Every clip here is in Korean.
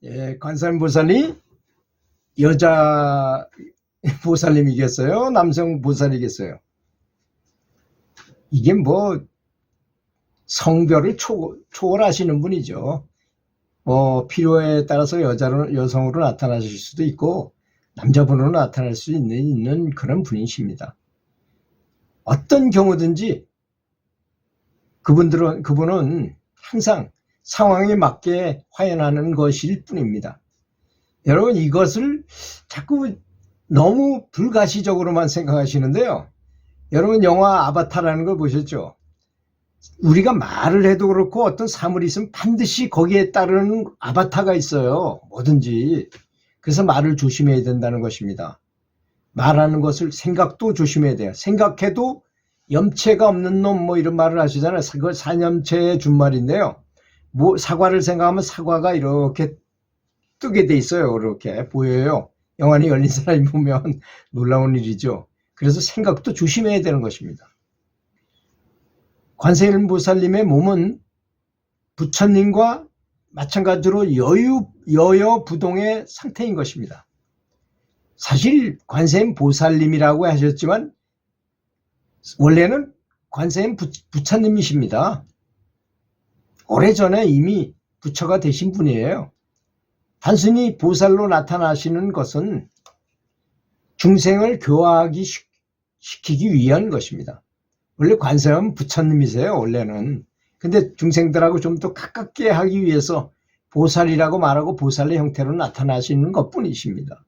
예, 관세음보살이 여자 보살님이겠어요? 남성 보살이겠어요? 이게 뭐 성별을 초월하시는 분이죠. 필요에 따라서 여성으로 나타나실 수도 있고 남자분으로 나타날 수 있는 그런 분이십니다. 어떤 경우든지 그분은 항상 상황에 맞게 화연하는 것일 뿐입니다. 여러분, 이것을 자꾸 너무 불가시적으로만 생각하시는데요. 여러분, 영화 아바타라는 걸 보셨죠? 우리가 말을 해도 그렇고 어떤 사물이 있으면 반드시 거기에 따르는 아바타가 있어요. 뭐든지. 그래서 말을 조심해야 된다는 것입니다. 말하는 것을 생각도 조심해야 돼요. 생각해도 염체가 없는 놈 뭐 이런 말을 하시잖아요. 그걸 사념체의 준말인데요. 사과를 생각하면 사과가 이렇게 뜨게 돼 있어요. 이렇게 보여요. 영안이 열린 사람이 보면 놀라운 일이죠. 그래서 생각도 조심해야 되는 것입니다. 관세음보살님의 몸은 부처님과 마찬가지로 여여부동의 상태인 것입니다. 사실 관세음보살님이라고 하셨지만 원래는 관세음 부처님이십니다. 오래전에 이미 부처가 되신 분이에요. 단순히 보살로 나타나시는 것은 중생을 교화하기 시키기 위한 것입니다. 원래 관세음 부처님이세요, 원래는. 근데 중생들하고 좀 더 가깝게 하기 위해서 보살이라고 말하고 보살의 형태로 나타나시는 것 뿐이십니다.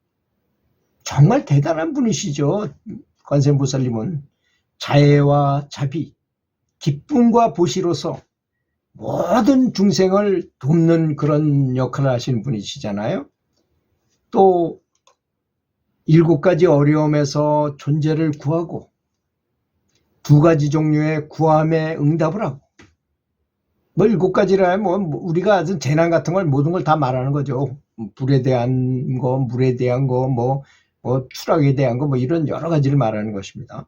정말 대단한 분이시죠. 관세음 보살님은 자애와 자비, 기쁨과 보시로서 모든 중생을 돕는 그런 역할을 하시는 분이시잖아요. 또 7가지 어려움에서 존재를 구하고 2가지 종류의 구함에 응답을 하고 7가지라 우리가 재난 같은 걸 모든 걸 다 말하는 거죠. 불에 대한 거, 물에 대한 거, 추락에 대한 거 이런 여러 가지를 말하는 것입니다.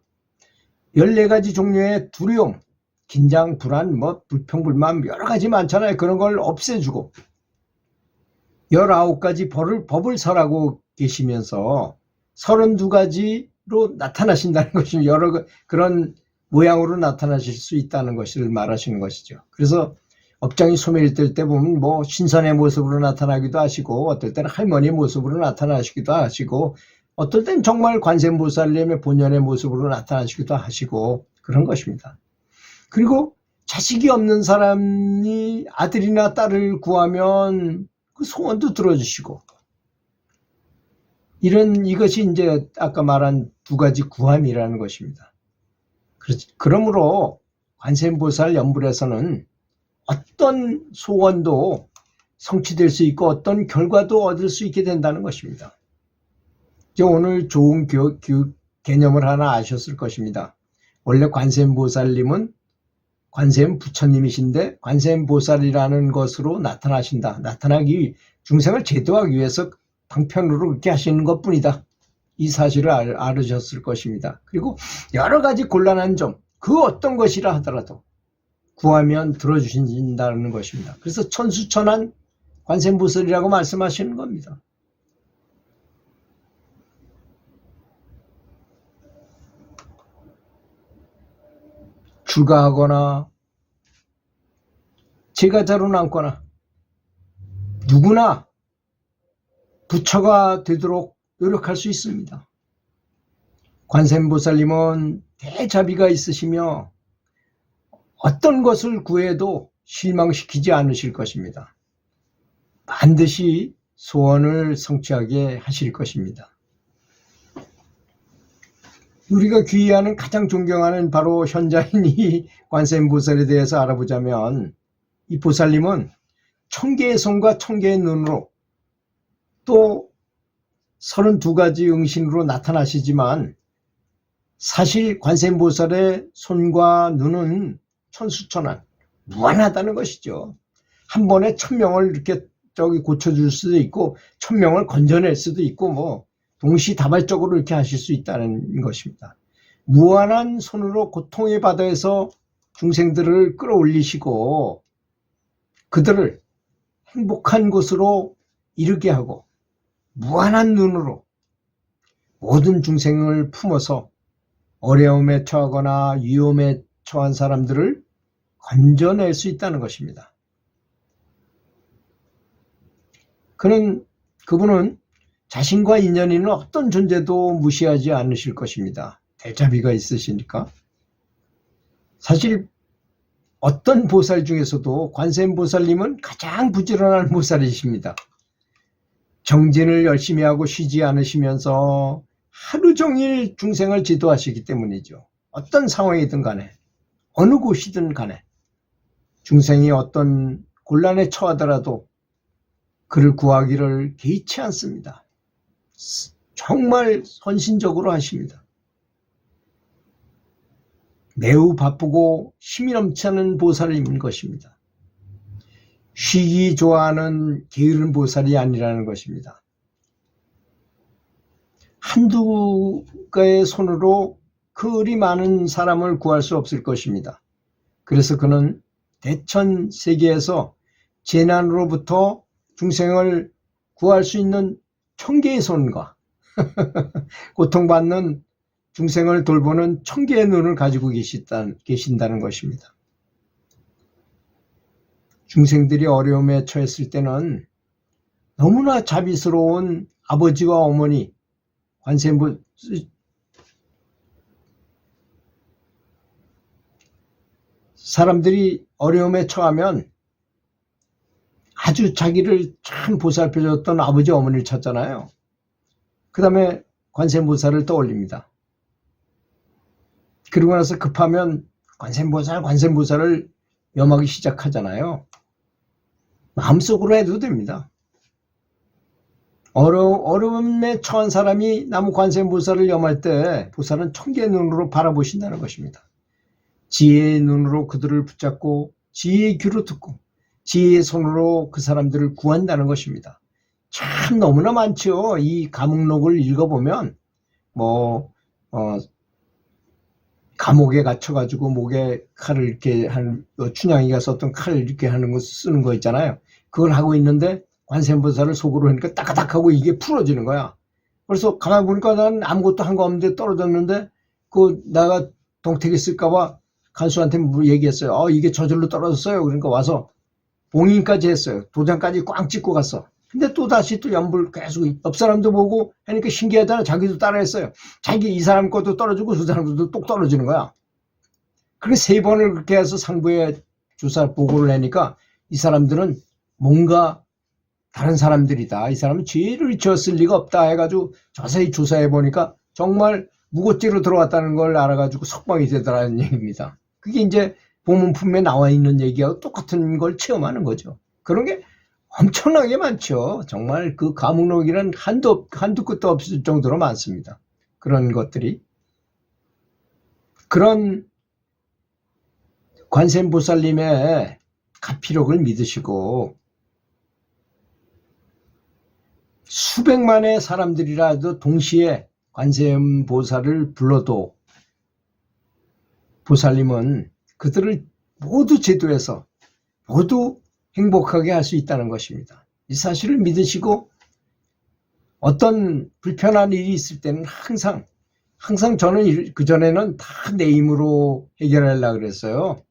14가지 종류의 두려움, 긴장, 불안, 불평불만 여러 가지 많잖아요. 그런 걸 없애주고 19가지 법을 설하고 계시면서 32가지로 나타나신다는 것이 여러 그런 모양으로 나타나실 수 있다는 것을 말하시는 것이죠. 그래서 업장이 소멸될 때 보면 신선의 모습으로 나타나기도 하시고 어떨 때는 할머니의 모습으로 나타나시기도 하시고 어떨 땐 정말 관세음보살님의 본연의 모습으로 나타나시기도 하시고 그런 것입니다. 그리고 자식이 없는 사람이 아들이나 딸을 구하면 그 소원도 들어주시고 이것이 이제 아까 말한 2가지 구함이라는 것입니다. 그러므로 관세음보살 연불에서는 어떤 소원도 성취될 수 있고 어떤 결과도 얻을 수 있게 된다는 것입니다. 오늘 좋은 개념을 하나 아셨을 것입니다. 원래 관세음보살님은 관세음 부처님이신데 관세음보살이라는 것으로 나타나기 중생을 제도하기 위해서 방편으로 그렇게 하시는 것뿐이다. 이 사실을 알으셨을 것입니다. 그리고 여러 가지 곤란한 점, 그 어떤 것이라 하더라도 구하면 들어주신다는 것입니다. 그래서 천수천한 관세음보살이라고 말씀하시는 겁니다. 출가하거나 제가자로 남거나 누구나 부처가 되도록 노력할 수 있습니다. 관세음보살님은 대자비가 있으시며 어떤 것을 구해도 실망시키지 않으실 것입니다. 반드시 소원을 성취하게 하실 것입니다. 우리가 귀의하는 가장 존경하는 바로 현자인 이 관세음보살에 대해서 알아보자면 이 보살님은 1000개의 손과 1000개의 눈으로 또 32가지 응신으로 나타나시지만 사실 관세음보살의 손과 눈은 천수천한 무한하다는 것이죠. 한 번에 1000명을 이렇게 고쳐줄 수도 있고 1000명을 건져낼 수도 있고 동시다발적으로 이렇게 하실 수 있다는 것입니다. 무한한 손으로 고통의 바다에서 중생들을 끌어올리시고 그들을 행복한 곳으로 이르게 하고 무한한 눈으로 모든 중생을 품어서 어려움에 처하거나 위험에 처한 사람들을 건져낼 수 있다는 것입니다. 그분은 자신과 인연 있는 어떤 존재도 무시하지 않으실 것입니다. 대자비가 있으시니까. 사실 어떤 보살 중에서도 관세음보살님은 가장 부지런한 보살이십니다. 정진을 열심히 하고 쉬지 않으시면서 하루 종일 중생을 지도하시기 때문이죠. 어떤 상황이든 간에 어느 곳이든 간에 중생이 어떤 곤란에 처하더라도 그를 구하기를 개의치 않습니다. 정말 헌신적으로 하십니다. 매우 바쁘고 힘이 넘치는 보살인 것입니다. 쉬기 좋아하는 게으른 보살이 아니라는 것입니다. 한두 개의 손으로 그리 많은 사람을 구할 수 없을 것입니다. 그래서 그는 대천 세계에서 재난으로부터 중생을 구할 수 있는 1000개의 손과 고통받는 중생을 돌보는 1000개의 눈을 가지고 계신다는 것입니다. 중생들이 어려움에 처했을 때는 너무나 자비스러운 아버지와 어머니, 사람들이 어려움에 처하면 아주 자기를 참 보살펴줬던 아버지 어머니를 찾잖아요. 그 다음에 관세음보살을 떠올립니다. 그러고 나서 급하면 관세음보살을 염하기 시작하잖아요. 마음속으로 해도 됩니다. 어려움에 처한 사람이 나무 관세음보살을 염할 때 보살은 1000개의 눈으로 바라보신다는 것입니다. 지혜의 눈으로 그들을 붙잡고 지혜의 귀로 듣고 지혜의 손으로 그 사람들을 구한다는 것입니다. 참 너무나 많죠. 이 감옥록을 읽어보면 감옥에 갇혀가지고 목에 칼을 이렇게 춘향이가 썼던 칼을 이렇게 하는 거 쓰는 거 있잖아요. 그걸 하고 있는데 관세음보살을 속으로 하니까 따까닥하고 이게 풀어지는 거야. 그래서 가만히 보니까 난 아무것도 한 거 없는데 떨어졌는데 내가 동택이 쓸까봐 간수한테 얘기했어요. 이게 저절로 떨어졌어요. 그러니까 와서 봉인까지 했어요. 도장까지 꽝 찍고 갔어. 근데 또 다시 또 연불 계속 옆 사람도 보고 하니까 신기하잖아. 자기도 따라했어요. 자기 이 사람 것도 떨어지고 그 사람 것도 똑 떨어지는 거야. 그렇게 3번을 그렇게 해서 상부에 조사 보고를 하니까 이 사람들은 뭔가 다른 사람들이다. 이 사람은 죄를 지었을 리가 없다 해가지고 자세히 조사해 보니까 정말 무고죄로 들어왔다는 걸 알아가지고 석방이 되더라는 얘기입니다. 그게 이제 보문품에 나와 있는 얘기하고 똑같은 걸 체험하는 거죠. 그런 게 엄청나게 많죠. 정말 그 감옥록이란 한두 끝도 없을 정도로 많습니다. 그런 것들이. 그런 관세음보살님의 가피력을 믿으시고 수백만의 사람들이라도 동시에 관세음보살을 불러도 보살님은 그들을 모두 제도해서 모두 행복하게 할 수 있다는 것입니다. 이 사실을 믿으시고 어떤 불편한 일이 있을 때는 항상 저는 그전에는 다 내 힘으로 해결하려고 그랬어요.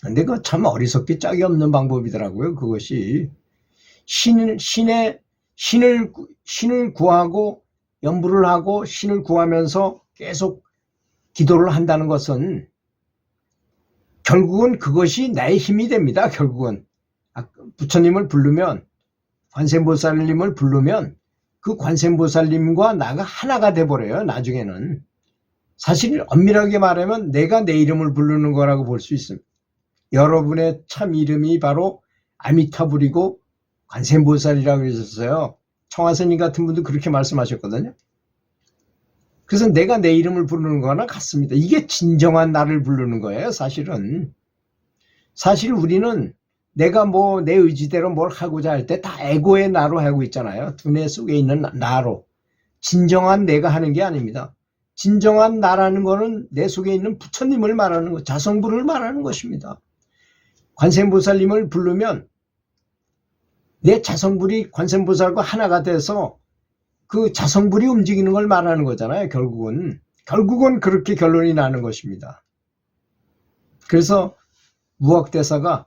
근데 그거 참 어리석기 짝이 없는 방법이더라고요. 그것이 신을 구하고 연부를 하고 신을 구하면서 계속 기도를 한다는 것은 결국은 그것이 나의 힘이 됩니다. 결국은 부처님을 부르면 관세음보살님을 부르면 그 관세음보살님과 나가 하나가 돼버려요. 나중에는 사실 엄밀하게 말하면 내가 내 이름을 부르는 거라고 볼 수 있습니다. 여러분의 참 이름이 바로 아미타불이고 관세음보살이라고 그러셨어요. 청하스님 같은 분도 그렇게 말씀하셨거든요. 그래서 내가 내 이름을 부르는 거나 같습니다. 이게 진정한 나를 부르는 거예요. 사실은. 사실 우리는 내가 내 의지대로 뭘 하고자 할 때 다 에고의 나로 하고 있잖아요. 두뇌 속에 있는 나로. 진정한 내가 하는 게 아닙니다. 진정한 나라는 거는 내 속에 있는 부처님을 말하는 것, 자성부를 말하는 것입니다. 관세음보살님을 부르면 내 자성불이 관세음보살과 하나가 돼서 그 자성불이 움직이는 걸 말하는 거잖아요. 결국은 그렇게 결론이 나는 것입니다. 그래서 무학대사가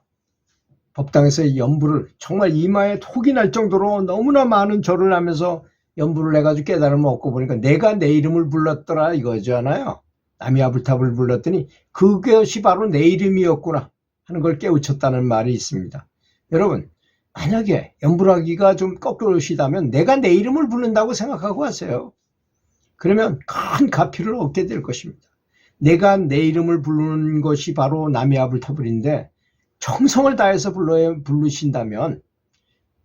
법당에서 연부를 정말 이마에 혹이 날 정도로 너무나 많은 절을 하면서 연부를 해가지고 깨달음을 얻고 보니까 내가 내 이름을 불렀더라 이거잖아요. 나미아불탑을 불렀더니 그것이 바로 내 이름이었구나 하는 걸 깨우쳤다는 말이 있습니다. 여러분, 만약에 연불하기가 좀 거꾸로시다면 내가 내 이름을 부른다고 생각하고 하세요. 그러면 큰 가피를 얻게 될 것입니다. 내가 내 이름을 부르는 것이 바로 나미아불타불인데 정성을 다해서 부르신다면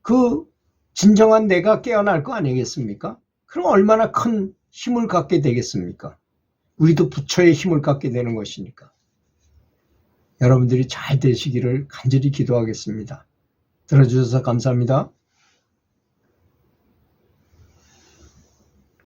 그 진정한 내가 깨어날 거 아니겠습니까? 그럼 얼마나 큰 힘을 갖게 되겠습니까? 우리도 부처의 힘을 갖게 되는 것이니까. 여러분들이 잘 되시기를 간절히 기도하겠습니다. 들어주셔서 감사합니다.